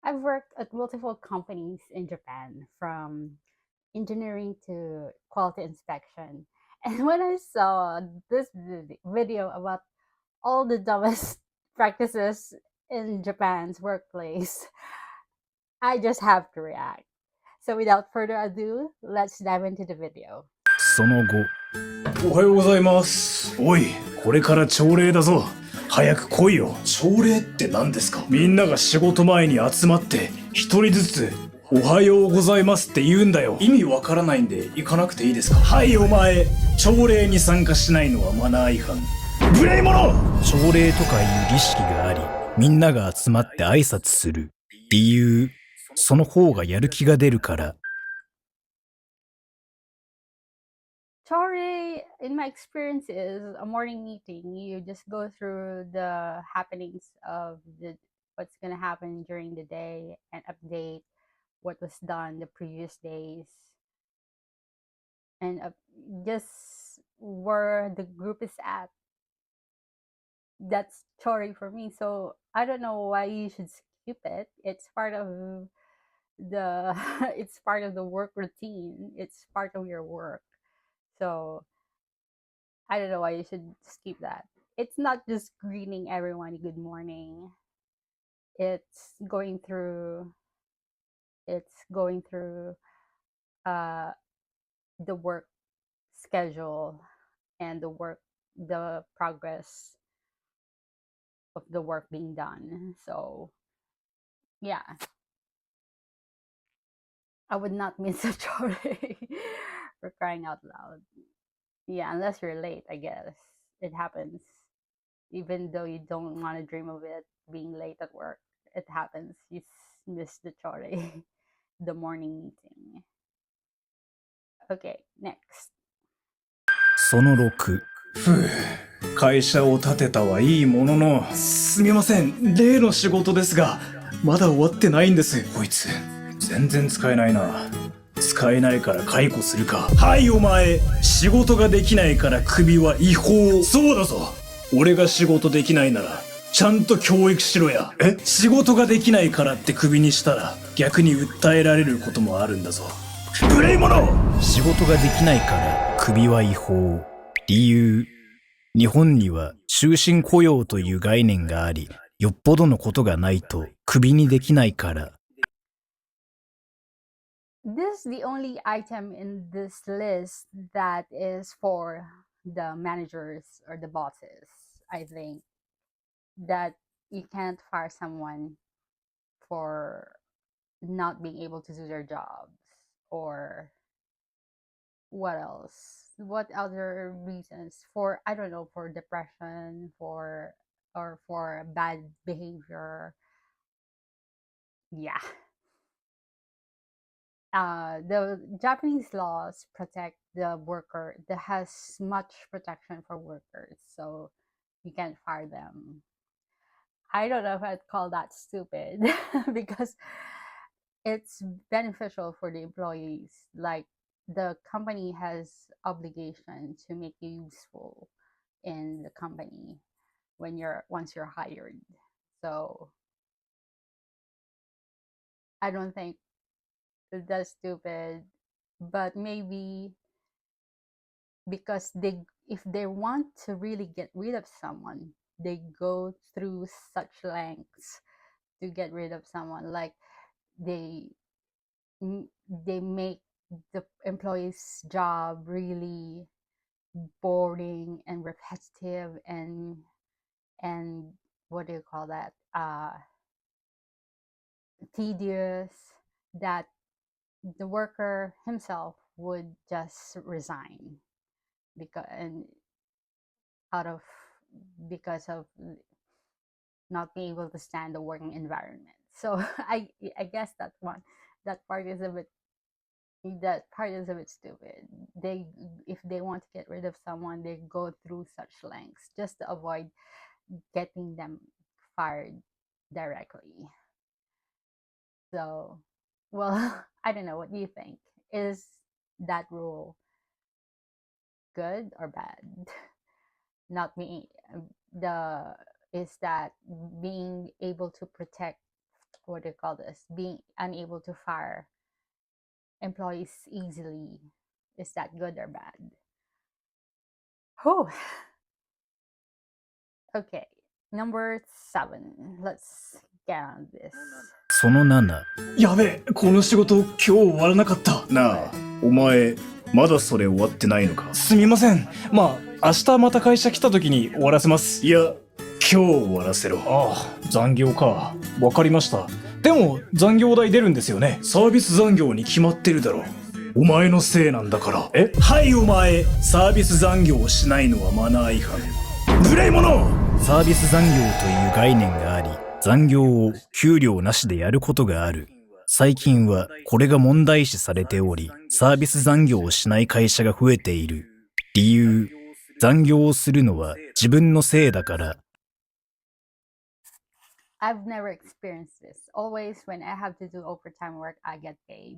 I've worked at multiple companies in Japan, from engineering to quality inspection. And when I saw this video about all the dumbest practices in Japan's workplace, I just have to react. So without further ado, let's dive into the video. その後、おはようございます。おい、これから朝礼だぞ。早く来いよ。朝礼って何ですか？みんなが仕事前に集まって一人ずつおはようございますって言うんだよ。意味わからないんで行かなくていいですか？はいお前、朝礼に参加しないのはマナー違反。無礼者！朝礼とかいう儀式があり、みんなが集まって挨拶する。理由、その方がやる気が出るから。Chore, in my experience, is a morning meeting. You just go through the happenings of what's gonna happen during the day and update what was done the previous days, and just where the group is at. That's chore for me. So I don't know why you should skip it. It's part of the it's part of the work routine. It's part of your work. So I don't know why you should skip that. It's not just greeting everyone good morning. It's going through it's going through uh the work schedule and the progress of the work being done. So yeah, I would not miss a chore for crying out loud. Yeah, unless you're late, I guess. It happens. Even though you don't want to dream of it being late at work, it happens. You miss the chore, the morning meeting. Okay, next. その6。会社を建てたはいいものの、すみません、例の仕事ですが、まだ終わってないんです。こいつ、全然使えないな。使えないから解雇するか。はいお前、仕事ができないからクビは違法。そうだぞ。俺が仕事できないなら、ちゃんと教育しろや。仕事ができないからってクビにしたら、逆に訴えられることもあるんだぞ。無礼者！仕事ができないからクビは違法。理由、日本には終身雇用という概念があり、よっぽどのことがないとクビにできないから。This is the only item in this list that is for the managers or the bosses. I think that you can't fire someone for not being able to do their jobs, or what else? What other reasons? For, I don't know, for depression, for bad behavior. Yeah. The Japanese laws protect the worker, that has much protection for workers, so you can't fire them. I don't know if I'd call that stupid because it's beneficial for the employees. Like, the company has obligation to make you useful in the company once you're hired. So I don't think that's stupid, but maybe because they if they want to really get rid of someone, they go through such lengths to get rid of someone. Like, they they make the employee's job really boring and repetitive, and what do you call that, tedious, that the worker himself would just resign because and out of because of not being able to stand the working environment. So I guess that part is a bit that part is a bit stupid. They If they want to get rid of someone, they go through such lengths just to avoid getting them fired directly. So, well, I don't know. What do you think? Is that rule good or bad? Not me. The Is that being able to protect what do you call this, being unable to fire employees easily, is that good or bad? Whew. Okay, number 7. Let's get on this. その7。やべえ、この仕事今日終わらなかった。なあ、お前、まだそれ終わってないのか？すみません。まあ、明日また会社来た時に終わらせます。いや、今日終わらせろ。ああ、残業か。わかりました。でも、残業代出るんですよね。サービス残業に決まってるだろ。お前のせいなんだから。え？はいお前、サービス残業をしないのはマナー違反。無礼者！サービス残業という概念があり、残業を給料なしでやることがある。最近はこれが問題視されており、サービス残業をしない会社が増えている。理由、残業をするのは自分のせいだから。I've never experienced this. Always when I have to do overtime work, I get paid.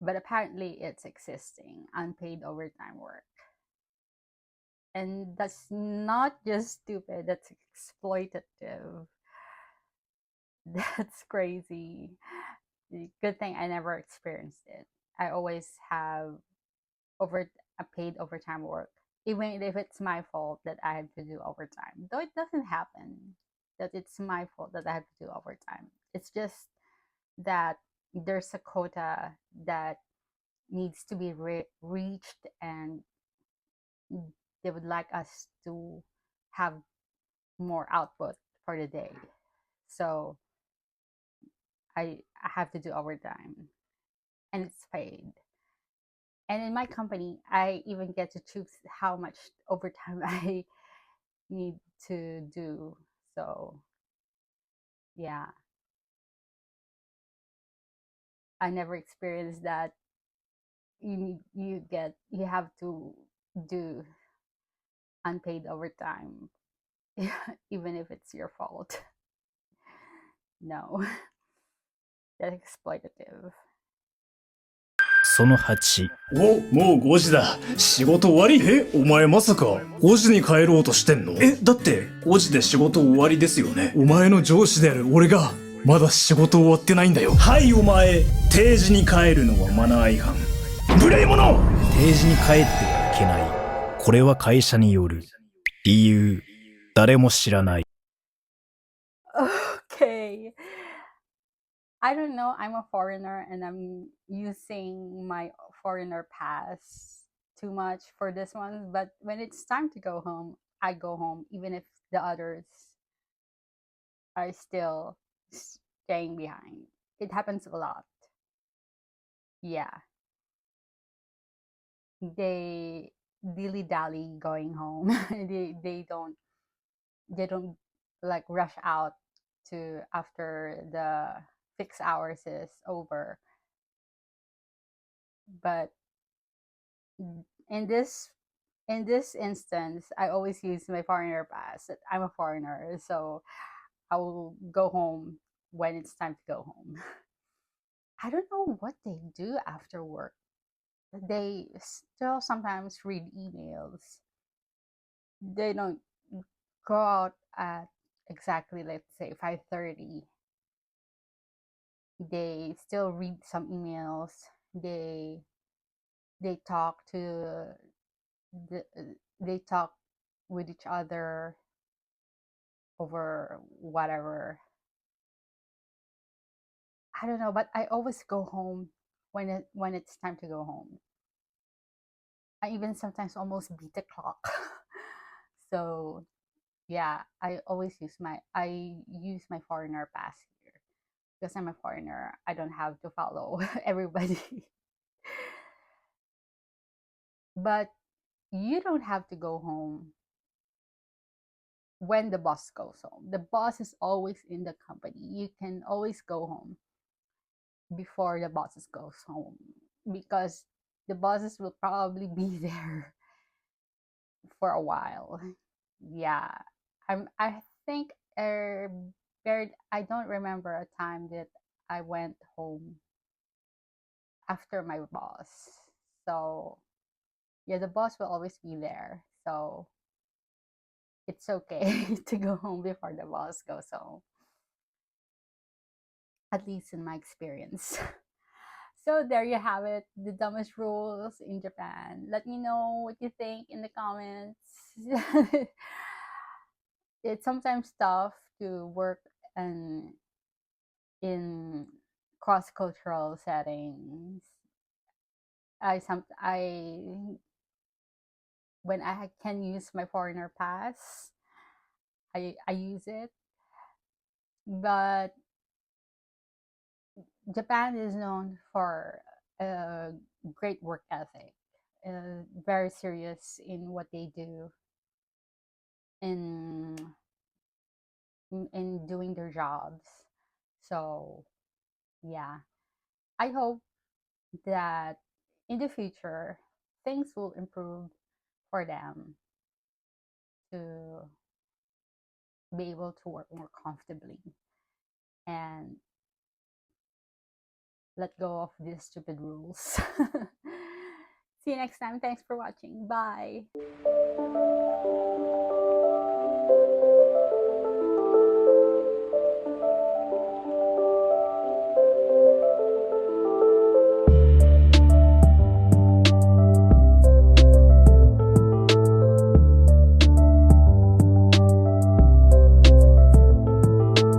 But apparently it's existing, unpaid overtime work. And that's not just stupid, that's exploitative. That's crazy. Good thing I never experienced it. I always have over a paid overtime work, even if it's my fault that I have to do overtime. Though it doesn't happen that it's my fault that I have to do overtime. It's just that there's a quota that needs to be reached, and they would like us to have more output for the day. So I have to do overtime, and it's paid. And in my company, I even get to choose how much overtime I need to do. So yeah, I never experienced that you have to do unpaid overtime even if it's your fault. No, that's exploitative. その8。お、もう5時だ。仕事終わり？え、お前まさか5時に帰ろうとしてんの？え、だって5時で仕事終わりですよね。お前の上司である俺がまだ仕事終わってないんだよ。はいお前、定時に帰るのはマナー違反。無礼者！定時に帰ってはいけない。これは会社による。理由、誰も知らない。Okay. I don't know. I'm a foreigner and I'm using my foreigner pass too much for this one. But when it's time to go home, I go home, even if the others are still staying behind. It happens a lot. Yeah. They dilly dally going home. They don't like rush out to after the fixed hours is over. But in this in this instance, I always use my foreigner pass. I'm a foreigner, so I will go home when it's time to go home. I don't know what they do after work. They still sometimes read emails. They don't go out at exactly, let's say, 5:30. They still read some emails. They talk to the, they talk with each other over whatever. I don't know, but I always go home when it's time to go home. I even sometimes almost beat the clock. So yeah, I use my foreigner pass here because I'm a foreigner. I don't have to follow everybody. But you don't have to go home when the boss goes home. The boss is always in the company. You can always go home before the bosses goes home because the bosses will probably be there for a while. Yeah, I think I don't remember a time that I went home after my boss. So yeah, the boss will always be there. So it's okay to go home before the boss goes home. at least in my experience. So there you have it, the dumbest rules in Japan. Let me know what you think in the comments. It's sometimes tough to work and in cross cultural settings. I when I can use my foreigner pass, I use it. But Japan is known for a great work ethic, very serious in what they do in in doing their jobs. So yeah, I hope that in the future things will improve for them to be able to work more comfortably and let go of these stupid rules. See you next time. Thanks for watching. Bye.